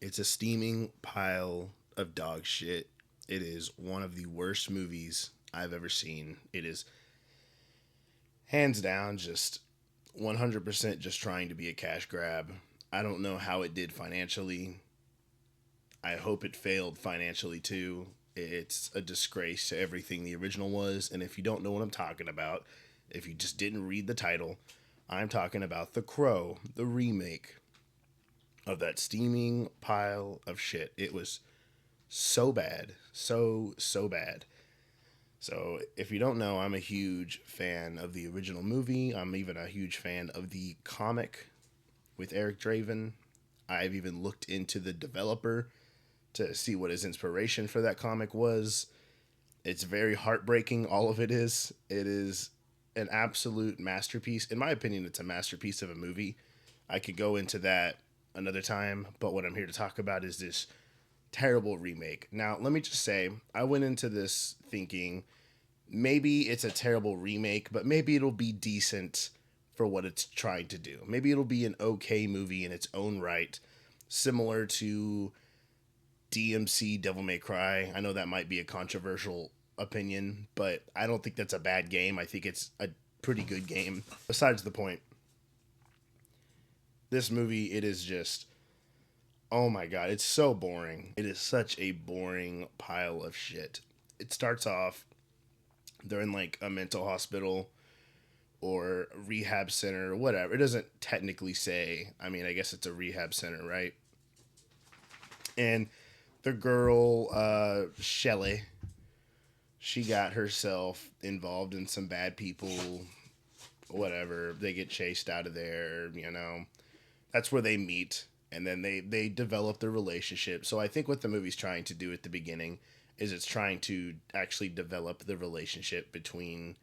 It's a steaming pile of dog shit. It is one of the worst movies I've ever seen. It is hands down just 100% just trying to be a cash grab. I don't know how it did financially. I hope it failed financially too. It's a disgrace to everything the original was. And if you don't know what I'm talking about, if you just didn't read the title, I'm talking about The Crow, the remake of that steaming pile of shit. It was so bad. So bad. So, if you don't know, I'm a huge fan of the original movie. I'm even a huge fan of the comic with Eric Draven. I've even looked into the developer to see what his inspiration for that comic was. It's very heartbreaking, all of it is. It is an absolute masterpiece. In my opinion, it's a masterpiece of a movie. I could go into that another time, but what I'm here to talk about is this terrible remake. Now, let me just say, I went into this thinking maybe it's a terrible remake, but maybe it'll be decent for what it's trying to do. Maybe it'll be an okay movie in its own right, similar to DMC Devil May Cry. I know that might be a controversial opinion, but I don't think that's a bad game. I think it's a pretty good game. Besides the point, this movie, it is just, oh my god, it's so boring. It is such a boring pile of shit. It starts off, they're in like a mental hospital or rehab center or whatever. It doesn't technically say. I mean, I guess it's a rehab center, right? And the girl, Shelly, she got herself involved in some bad people, whatever. They get chased out of there, you know. That's where they meet. And then they develop their relationship. So I think what the movie's trying to do at the beginning is it's trying to actually develop the relationship between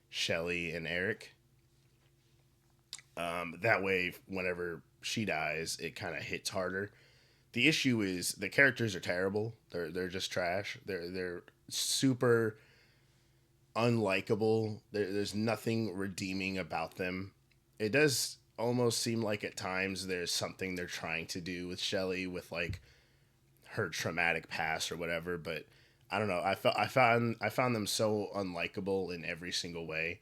Shelly and Eric. That way, whenever she dies, it kind of hits harder. The issue is the characters are terrible. They're just trash. They're super unlikable. There's nothing redeeming about them. It does almost seem like at times there's something they're trying to do with Shelly with like her traumatic past or whatever, but I don't know. I found them so unlikable in every single way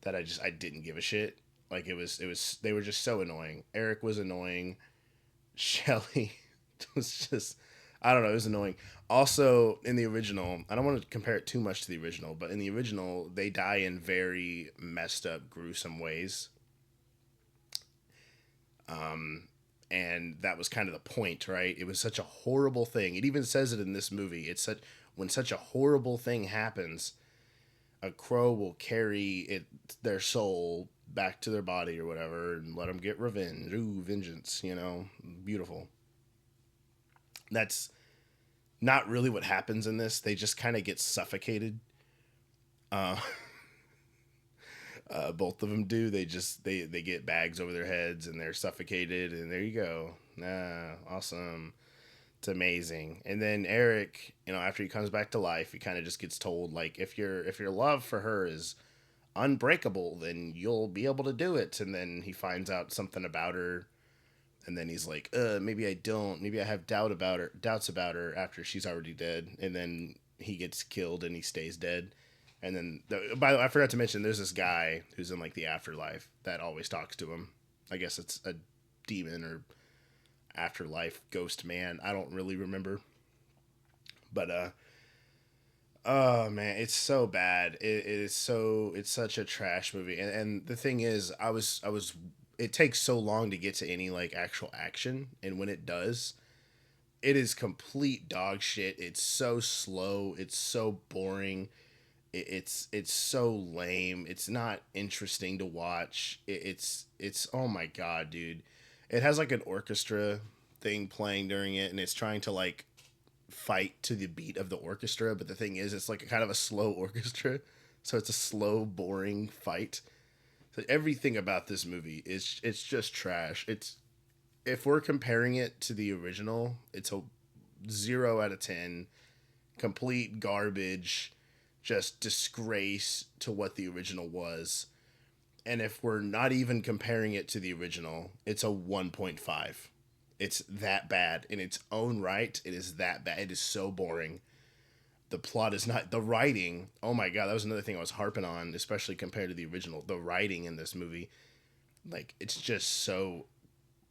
that I didn't give a shit. Like it was they were just so annoying. Eric was annoying. Shelly was just, I don't know, it was annoying. Also, in the original, I don't want to compare it too much to the original, but in the original, they die in very messed up, gruesome ways. And that was kind of the point, right? It was such a horrible thing. It even says it in this movie. It's such when such a horrible thing happens, a crow will carry their soul back to their body or whatever and let them get revenge. Ooh, vengeance, beautiful. That's not really what happens in this. They just kind of get suffocated. Uh, both of them do. They get bags over their heads and they're suffocated. And there you go. Awesome. It's amazing. And then Eric, after he comes back to life, he kind of just gets told like, if your love for her is unbreakable, then you'll be able to do it. And then he finds out something about her, and then he's like, maybe I don't. Maybe I have doubts about her after she's already dead. And then he gets killed and he stays dead. And then, by the way, I forgot to mention, there's this guy who's in like the afterlife that always talks to him. I guess it's a demon or afterlife ghost man. I don't really remember. But oh man, it's so bad. It's such a trash movie. And the thing is, I was it takes so long to get to any like actual action, and when it does, it is complete dog shit. It's so slow, it's so boring. It's so lame. It's not interesting to watch. It's oh my god, dude. It has like an orchestra thing playing during it, and it's trying to like fight to the beat of the orchestra, but the thing is it's like a kind of a slow orchestra, so it's a slow boring fight. So everything about this movie is it's just trash. It's If we're comparing it to the original, it's a 0 out of 10, complete garbage, just disgrace to what the original was. And if we're not even comparing it to the original, it's a 1.5. It's that bad in its own right. It is that bad. It is so boring. The plot is not, the writing. Oh my god, that was another thing I was harping on, especially compared to the original. The writing in this movie, like it's just so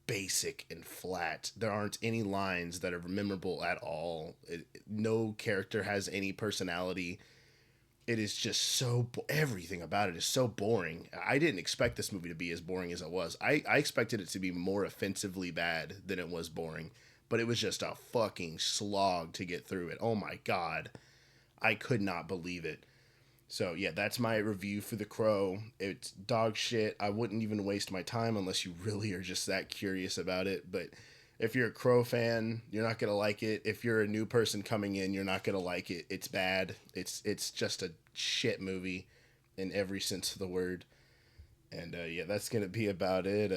basic and flat. There aren't any lines that are memorable at all. No character has any personality. It is just so everything about it is so boring. I didn't expect this movie to be as boring as it was. I expected it to be more offensively bad than it was boring, but it was just a fucking slog to get through it. Oh my god, I could not believe it. So yeah, that's my review for The Crow. It's dog shit. I wouldn't even waste my time unless you really are just that curious about it. But if you're a Crow fan, you're not gonna like it. If you're a new person coming in, you're not gonna like it. It's bad. It's just a shit movie in every sense of the word. And yeah, that's gonna be about it.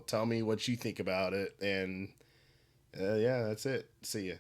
Tell me what you think about it. And yeah, that's it. See ya.